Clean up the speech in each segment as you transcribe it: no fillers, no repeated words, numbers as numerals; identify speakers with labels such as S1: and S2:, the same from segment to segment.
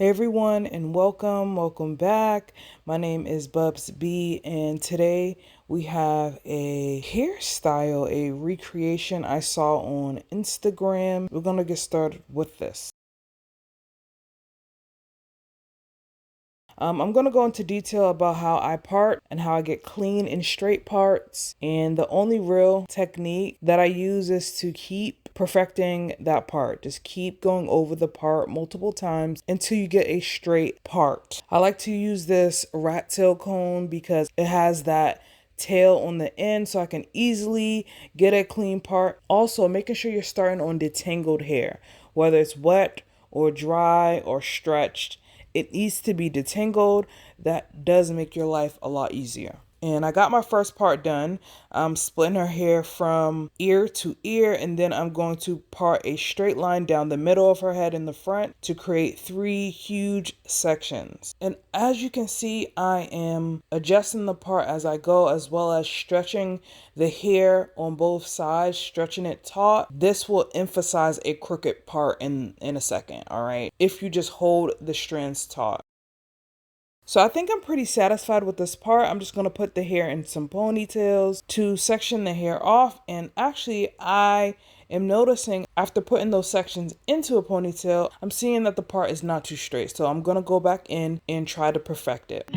S1: Hey everyone, and welcome back. My name is Bubsbee, and today we have a hairstyle, a recreation I saw on Instagram. We're gonna get started with this. I'm going to go into detail about how I part and how I get clean and straight parts. And the only real technique that I use is to keep perfecting that part. Just keep going over the part multiple times until you get a straight part. I like to use this rat tail comb because it has that tail on the end so I can easily get a clean part. Also, making sure you're starting on detangled hair, whether it's wet or dry or stretched. It needs to be detangled. That does make your life a lot easier. And I got my first part done. I'm splitting her hair from ear to ear, and then I'm going to part a straight line down the middle of her head in the front to create 3 huge sections. And as you can see, I am adjusting the part as I go, as well as stretching the hair on both sides, stretching it taut. This will emphasize a crooked part in a second, all right? If you just hold the strands taut. So I think I'm pretty satisfied with this part. I'm just going to put the hair in some ponytails to section the hair off. And actually, I am noticing after putting those sections into a ponytail, I'm seeing that the part is not too straight. So I'm going to go back in and try to perfect it.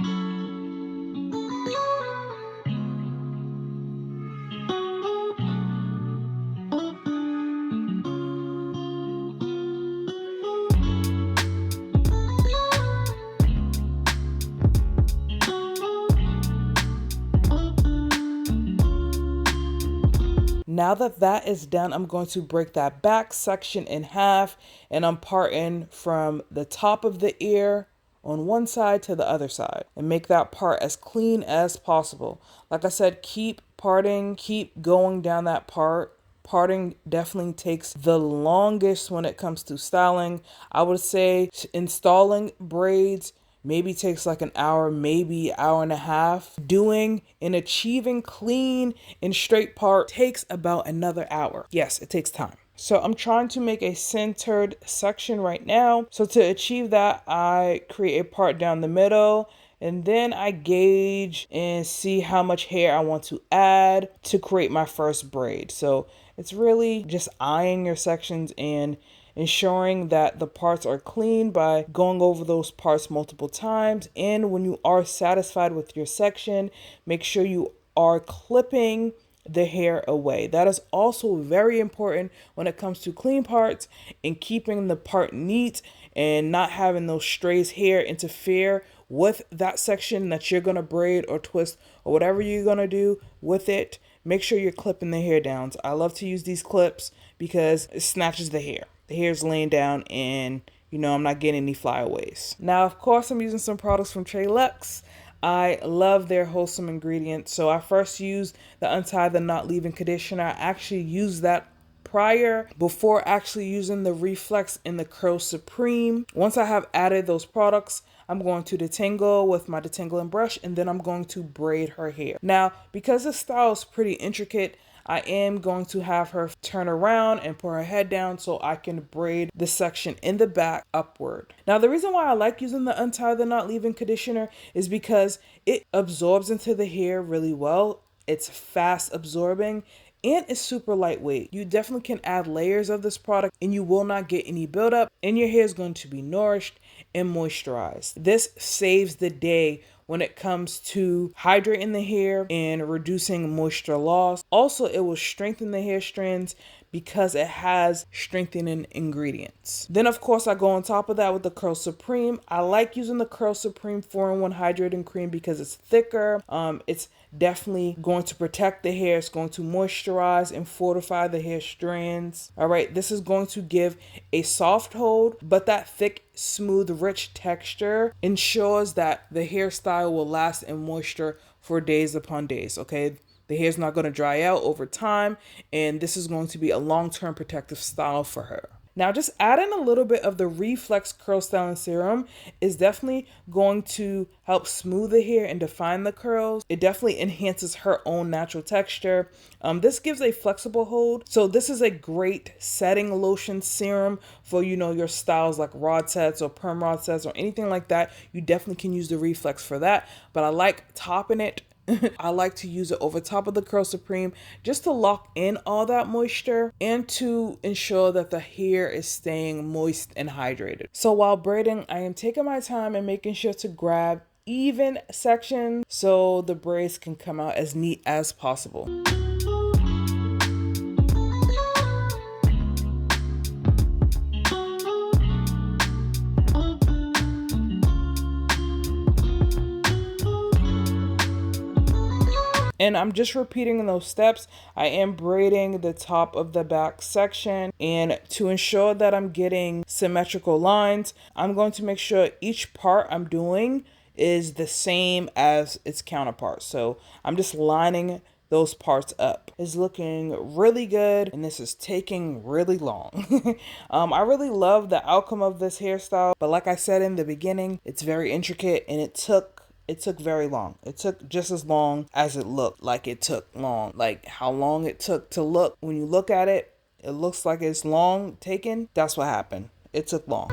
S1: Now that that is done, I'm going to break that back section in half, and I'm parting from the top of the ear on one side to the other side and make that part as clean as possible. Like I said, keep parting, keep going down that part. Parting definitely takes the longest when it comes to styling. I would say installing braids maybe takes like an hour, maybe hour and a half. Doing and achieving clean and straight part takes about another hour. Yes, it takes time. So I'm trying to make a centered section right now. So to achieve that, I create a part down the middle, and then I gauge and see how much hair I want to add to create my first braid. So it's really just eyeing your sections and ensuring that the parts are clean by going over those parts multiple times. And when you are satisfied with your section, make sure you are clipping the hair away. That is also very important when it comes to clean parts and keeping the part neat and not having those strays hair interfere with that section that you're going to braid or twist or whatever you're going to do with it. Make sure you're clipping the hair down. I love to use these clips because it snatches the hair. The hair's laying down and I'm not getting any flyaways. Now, of course, I'm using some products from Treluxe. I love their wholesome ingredients. So I first used the Untie the Knot Leave-In conditioner. I actually used that before actually using the Reflex in the Curl Supreme. Once I have added those products, I'm going to detangle with my detangling brush, and then I'm going to braid her hair. Now, because this style is pretty intricate, I am going to have her turn around and put her head down so I can braid the section in the back upward. Now, the reason why I like using the Untie the Knot Leave-In conditioner is because it absorbs into the hair really well. It's fast absorbing and it's super lightweight. You definitely can add layers of this product and you will not get any buildup, and your hair is going to be nourished and moisturized. This saves the day when it comes to hydrating the hair and reducing moisture loss. Also, it will strengthen the hair strands because it has strengthening ingredients. Then, of course, I go on top of that with the Curl Supreme. I like using the Curl Supreme 4-in-1 Hydrating Cream because it's thicker. It's definitely going to protect the hair. It's going to moisturize and fortify the hair strands. All right, this is going to give a soft hold, but that thick, smooth, rich texture ensures that the hairstyle will last in moisture for days upon days, okay? The hair's not going to dry out over time, and this is going to be a long-term protective style for her. Now just adding a little bit of the Reflex Curl Styling Serum is definitely going to help smooth the hair and define the curls. It definitely enhances her own natural texture. This gives a flexible hold. So this is a great setting lotion serum for, you know, your styles like rod sets or perm rod sets or anything like that. You definitely can use the Reflex for that. But I like topping it. I like to use it over top of the Curl Supreme just to lock in all that moisture and to ensure that the hair is staying moist and hydrated. So while braiding, I am taking my time and making sure to grab even sections so the braids can come out as neat as possible. And I'm just repeating those steps. I am braiding the top of the back section, and to ensure that I'm getting symmetrical lines, I'm going to make sure each part I'm doing is the same as its counterpart. So I'm just lining those parts up. It's looking really good, and this is taking really long. I really love the outcome of this hairstyle, but like I said in the beginning, it's very intricate, and it took very long. It took just as long as it looked like it took long. Like how long it took to look. When you look at it, it looks like it's long taken. That's what happened. It took long.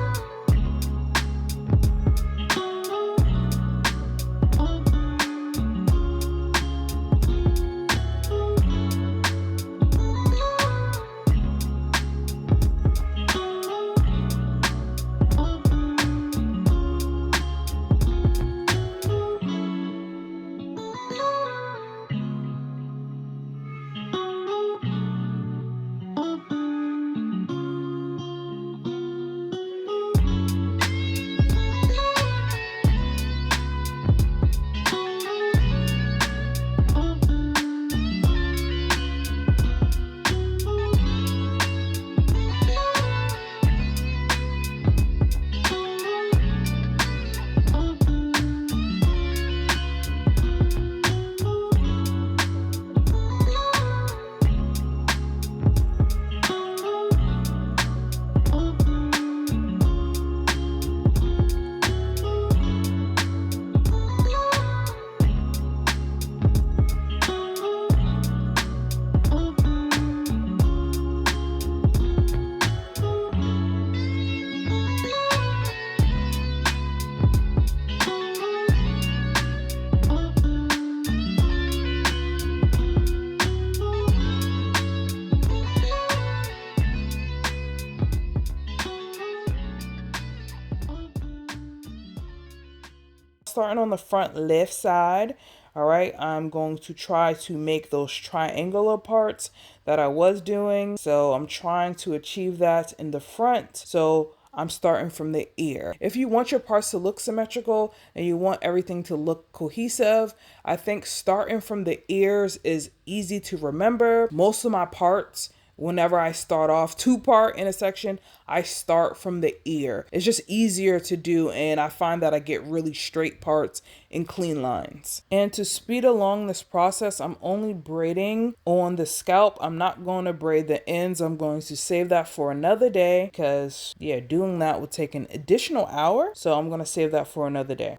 S1: Starting on the front left side, all right, I'm going to try to make those triangular parts that I was doing. So I'm trying to achieve that in the front. So I'm starting from the ear. If you want your parts to look symmetrical and you want everything to look cohesive, I think starting from the ears is easy to remember. Most of my parts, whenever I start off two-part in a section, I start from the ear. It's just easier to do, and I find that I get really straight parts and clean lines. And to speed along this process, I'm only braiding on the scalp. I'm not going to braid the ends. I'm going to save that for another day because, yeah, doing that would take an additional hour. So I'm going to save that for another day.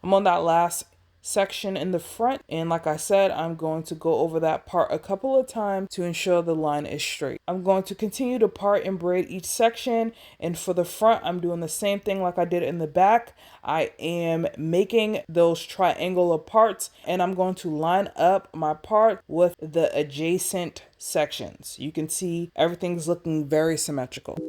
S1: I'm on that last section in the front, and like I said, I'm going to go over that part a couple of times to ensure the line is straight. I'm going to continue to part and braid each section, and for the front I'm doing the same thing like I did in the back. I am making those triangular parts, and I'm going to line up my part with the adjacent sections. You can see everything's looking very symmetrical.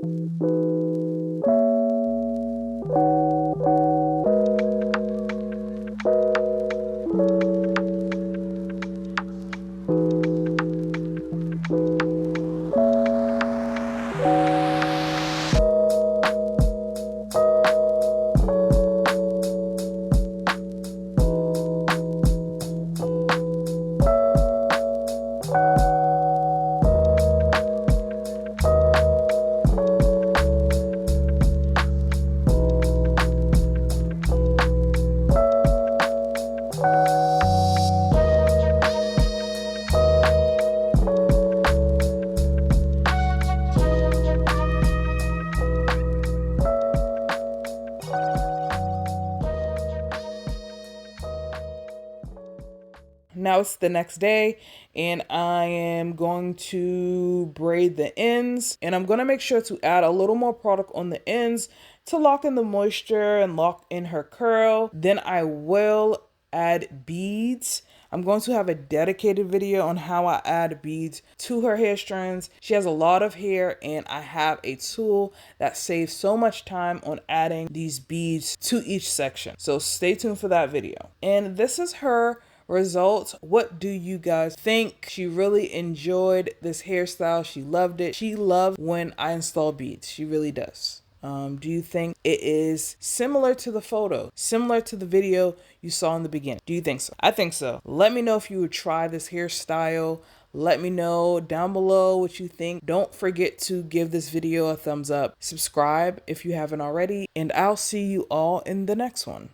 S1: Now it's the next day, and I am going to braid the ends, and I'm going to make sure to add a little more product on the ends to lock in the moisture and lock in her curl. Then I will add beads. I'm going to have a dedicated video on how I add beads to her hair strands. She has a lot of hair, and I have a tool that saves so much time on adding these beads to each section. So stay tuned for that video. And this is her results. What do you guys think? She really enjoyed this hairstyle. She loved it. She loved when I install beads. She really does. Do you think it is similar to the photo, similar to the video you saw in the beginning? Do you think so? I think so. Let me know if you would try this hairstyle. Let me know down below what you think. Don't forget to give this video a thumbs up. Subscribe if you haven't already, and I'll see you all in the next one.